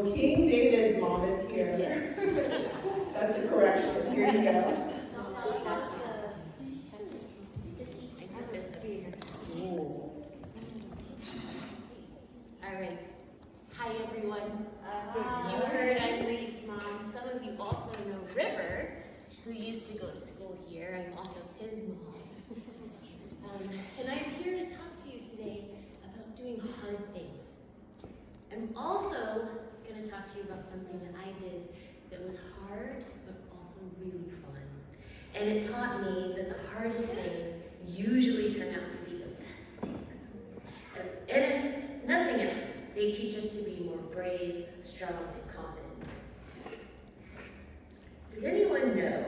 Well, King David's mom is here. Yes. That's a correction. Here you go. So that's this up here. All right. Hi, everyone. You heard I'm Reed's mom. Some of you also know River, who used to go to school here. I'm also his mom. And I'm here to talk to you today about doing hard things. I'm also going to talk to you about something that I did that was hard, but also really fun. And it taught me that the hardest things usually turn out to be the best things. And if nothing else, they teach us to be more brave, strong, and confident. Does anyone know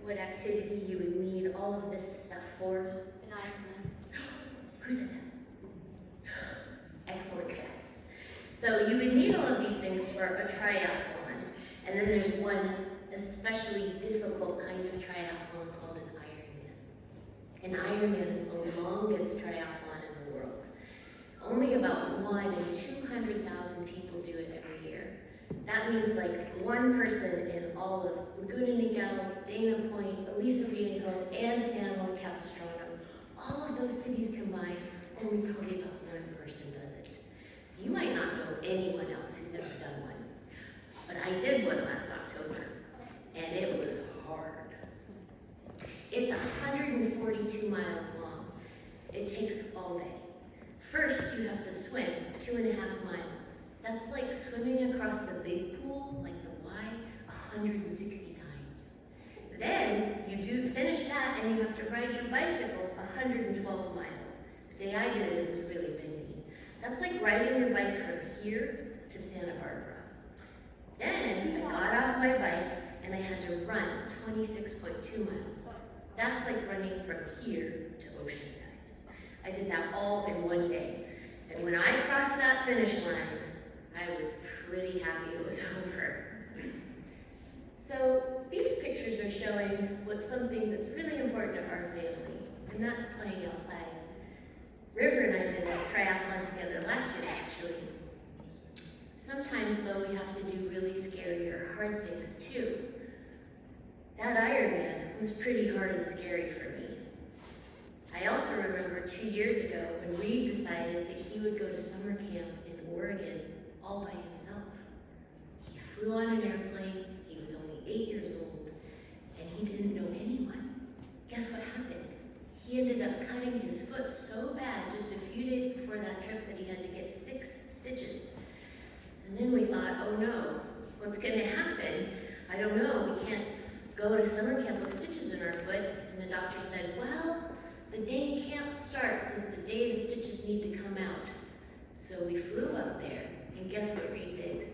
what activity you would need all of this stuff for? An Ironman. Who said that? Excellent guess. So you would need all of these things for a triathlon, and then there's one especially difficult kind of triathlon called an Ironman. An Ironman is the longest triathlon in the world. Only about 1 in 200,000 people do it every year. That means like one person in all of Laguna Niguel, Dana Point, Aliso Viejo, and San Juan Capistrano, all of those cities combined, only probably about one person does it. You might not know anyone else who's ever done one, but I did one last October, and it was hard. It's 142 miles long. It takes all day. First, you have to swim 2.5 miles. That's like swimming across the big pool, like the Y, 160 times. Then, you do finish that, and you have to ride your bicycle 112 miles. The day I did it, it was really windy. That's like riding your bike from here to Santa Barbara. Then, I got off my bike, and I had to run 26.2 miles. That's like running from here to Oceanside. I did that all in one day. And when I crossed that finish line, I was pretty happy it was over. So these pictures are showing what's something that's really important to our family, and that's playing outside. River and I did a triathlon together last year, actually. Sometimes, though, we have to do really scary or hard things, too. That Ironman was pretty hard and scary for me. I also remember 2 years ago when Reed decided that he would go to summer camp in Oregon all by himself. He flew on an airplane, he was only 8 years old, and he didn't know anyone. Guess what happened? He ended up cutting his foot so bad just a few days before that trip that he had to get 6 stitches. And then we thought, oh no, what's gonna happen? I don't know, we can't go to summer camp with stitches in our foot. And the doctor said, well, the day camp starts is the day the stitches need to come out. So we flew up there, and guess what Reed did?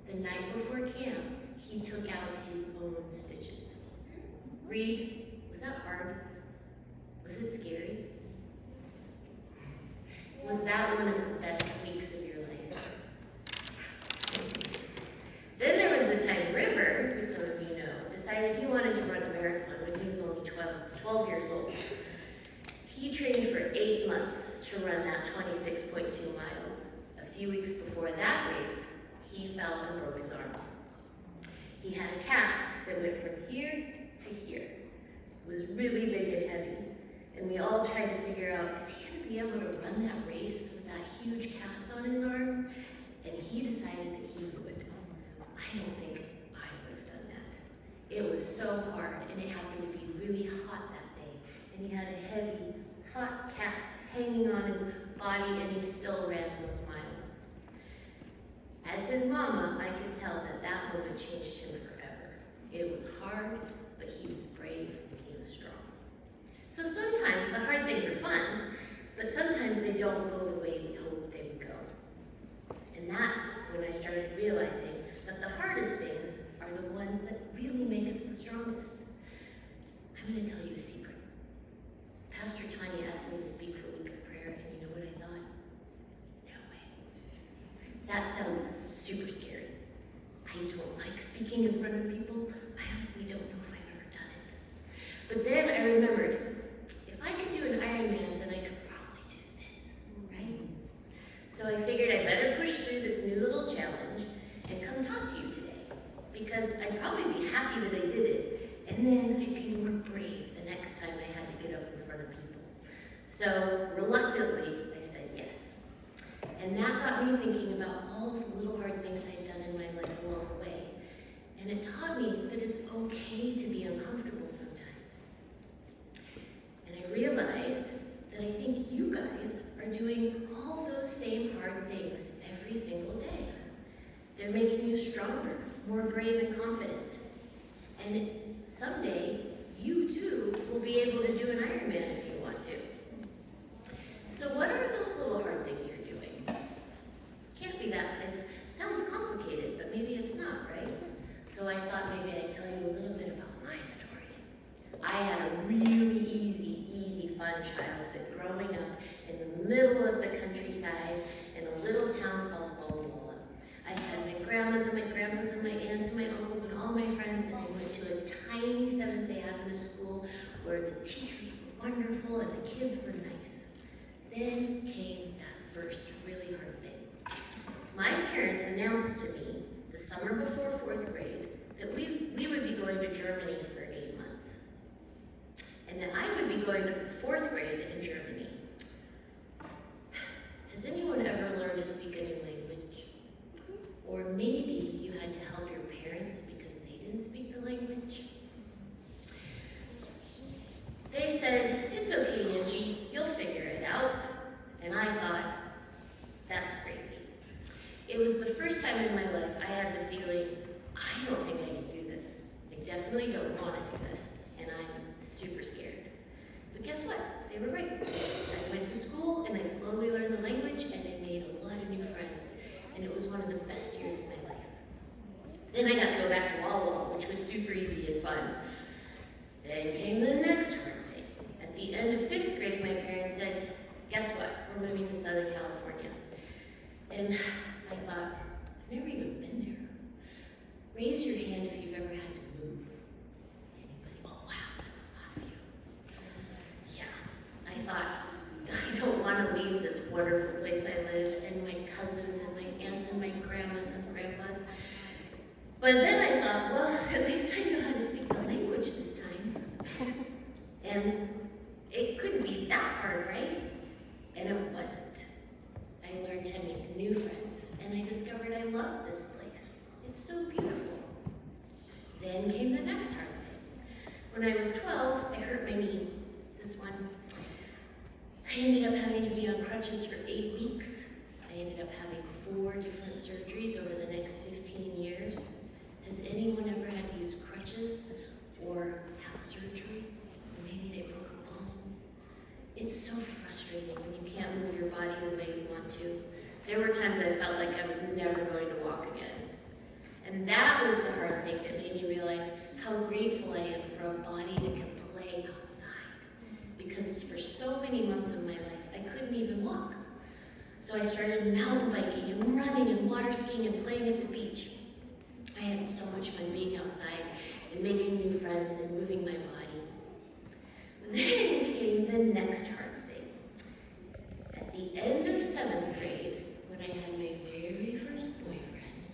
The night before camp, he took out his own stitches. Reed, was that hard? Was it scary? Was that one of the best weeks of your life? Then there was the time River, who some of you know, decided he wanted to run a marathon when he was only 12 years old. He trained for 8 months to run that 26.2 miles. A few weeks before that race, he fell and broke his arm. He had a cast that went from here to here. It was really big and heavy. And we all tried to figure out, is he going to be able to run that race with that huge cast on his arm? And he decided that he would. I don't think I would have done that. It was so hard, and it happened to be really hot that day. And he had a heavy, hot cast hanging on his body, and he still ran those miles. As his mama, I could tell that that moment changed him forever. It was hard, but he was brave and he was strong. So sometimes the hard things are fun, but sometimes they don't go the way we hoped they would go. And that's when I started realizing that the hardest things are the ones that really make us the strongest. I'm going to tell you a secret. Pastor Tanya asked me to speak for a week of prayer, and you know what I thought? No way. That sounds super scary. I don't like speaking in front of people. I honestly don't know if I've ever done it. But then I remembered, if I could do an Ironman, then I could probably do this, right? So I figured I better push through this new little challenge and So reluctantly, I said yes. And that got me thinking about all the little hard things I'd done in my life along the way. And it taught me that it's okay to be uncomfortable sometimes. And I realized that I think you guys are doing all those same hard things every single day. They're making you stronger, more brave and confident. And someday, you too will be able to do an Ironman if you want to. So what are those little hard things you're doing? Can't be that, it sounds complicated, but maybe it's not, right? So I thought maybe I'd tell you a little bit about my story. I had a really easy, fun childhood growing up in the middle of the countryside in a little town called Walla. I had my grandmas and my grandpas and my aunts and my uncles and all my friends, and I went to a tiny Seventh-day Adventist school where the teachers were wonderful and the kids were nice. Then came that first really hard thing. My parents announced to me the summer before 4th grade that we would be going to Germany for 8 months. And that I would be going to 4th grade in Germany. Has anyone ever learned to speak a new language? Or maybe you had to help your parents because they didn't speak the language? They said, "It's okay, Angie, you'll figure it out." And I thought, that's crazy. It was the first time in my life I had the feeling, I don't think I can do this. I definitely don't want to do this, and I'm super scared. But guess what? They were right. I went to school, and I slowly learned the language, and I made a lot of new friends, and it was one of the best years of my life. Then I got to go back to Walla, which was super easy and fun. Then came the next hard thing. At the end of 5th grade, my parents said, "Guess what? We're moving to Southern California." And I thought, I've never even been there. Raise your hand if you've ever had to move. Anybody? Oh wow, that's a lot of you. Yeah, I thought, I don't want to leave this wonderful place I live, and my cousins and my aunts and my grandmas and grandpas. But then I thought, well, at least I know how to speak the language this time. And it couldn't be that hard, right? And it wasn't. I learned to make new friends, and I discovered I loved this place. It's so beautiful. Then came the next hard thing. When I was 12, I hurt my knee. This one. I ended up having to be on crutches for 8 weeks. I ended up having 4 different surgeries over the next 15 years. Has anyone ever had to use crutches or have surgery? Or maybe they broke a bone? It's so frustrating when you can't move your body the way you want to. There were times I felt like I was never going to walk again. And that was the hard thing that made me realize how grateful I am for a body that can play outside. Because for so many months of my life, I couldn't even walk. So I started mountain biking and running and water skiing and playing at the beach. I had so much fun being outside and making new friends and moving my body. Then came the next hard thing. At the end of 7th grade, when I had my very first boyfriend,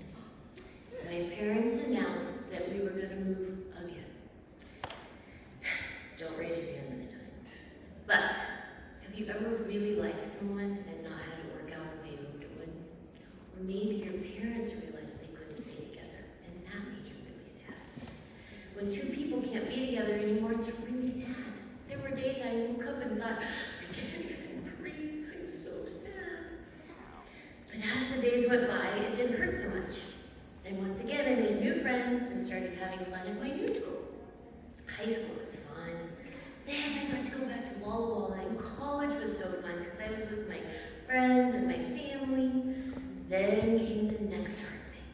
my parents announced that we were going to move again. Don't raise your hand this time. But have you ever really liked someone and not had it work out the way you hoped it would? Or maybe your parents realized they couldn't stay together, and that made you really sad. When 2 people can't be together anymore, it's really sad. There were days I woke up and thought, I can't even breathe, I'm so sad. But as the days went by, it didn't hurt so much. And once again, I made new friends and started having fun at my new school. High school was fun. Then I got to go back to Walla Walla, and college was so fun because I was with my friends and my family. Then came the next hard thing.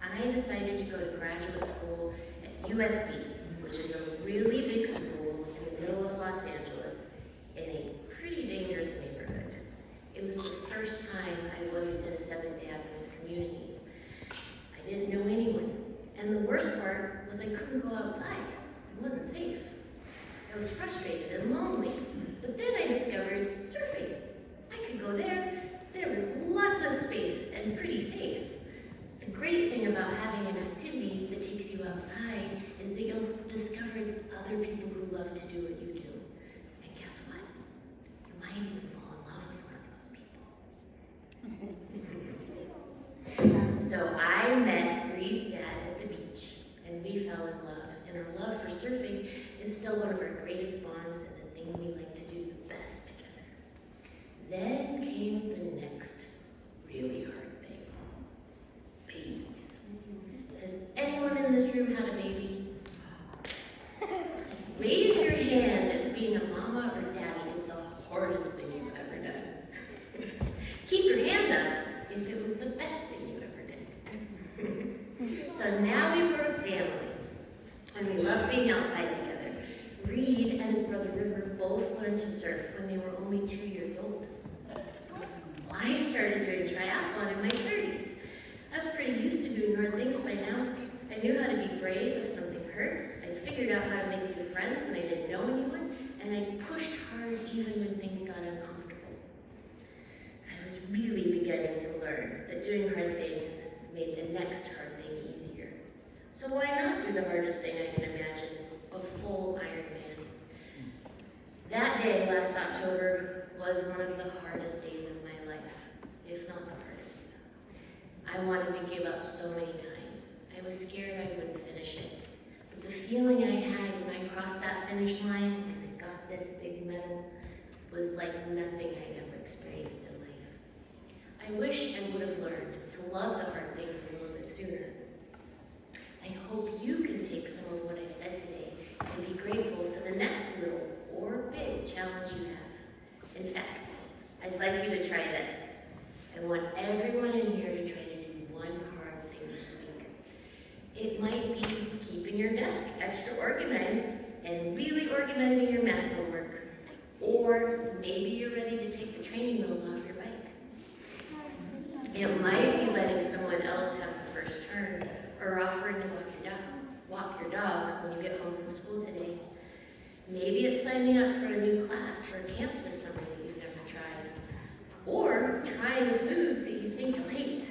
I decided to go to graduate school at USC, which is a really big school in the middle of Los Angeles in a pretty dangerous neighborhood. It was the first time I wasn't in a Seventh-day Adventist community. I didn't know anyone. And the worst part was I couldn't go outside. It wasn't safe. I was frustrated and lonely. But then I discovered surfing. I could go there. There was lots of space and pretty safe. The great thing about having an activity that takes you outside is that you'll discover other people who love to do what you do. And guess what? You might might even fall in love with one of those people. So I met Reed's dad at the beach, and we fell in love. And our love for surfing is still one of our greatest bonds and the thing we like to do the best together. Then came the next really hard thing. Babies. Has anyone in this room had a baby? Raise your hand if being a mama or daddy is the hardest thing you've ever done. Keep your hand up if it was the best thing you ever did. So now we were a family, and we loved being outside together. Reed and his brother River both learned to surf when they were only 2 years old. I started doing triathlon in my 30s. I was pretty used to doing hard things by now. I knew how to be brave if something hurt. I figured out how to make new friends when I didn't know anyone, and I pushed hard even when things got uncomfortable. I was really beginning to learn that doing hard things made the next hard thing easier. So why not do the hardest thing I can imagine, a full Ironman? That day last October was one of the hardest days of my life, if not the hardest. I wanted to give up so many times. I was scared I wouldn't finish it. But the feeling I had when I crossed that finish line and I got this big medal was like nothing I'd ever experienced in life. I wish I would have learned to love the hard things a little bit sooner. I hope you can take some of what I've said today and be grateful for the next little or big challenge you have. In fact, I'd like you to try this. I want everyone in here to try to do one hard thing this week. It might be keeping your desk extra organized and really organizing your math homework. Or maybe you're ready to take the training wheels off your bike. It might be letting someone else have the first turn, or offering to walk your dog when you get home from school today. Maybe it's signing up for a new class or a camp this summer that you've never tried. Or trying a food that you think you'll hate.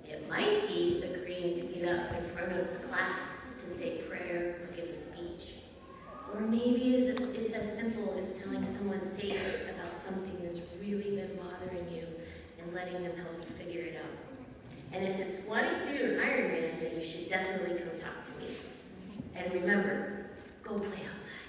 It might be agreeing to get up in front of the class to say prayer or give a speech. Or maybe it's as simple as telling someone safe about something that's really been bothering you and letting them help you figure it out. And if it's wanting to do an Ironman, then you should definitely come talk to me. And remember, go play outside.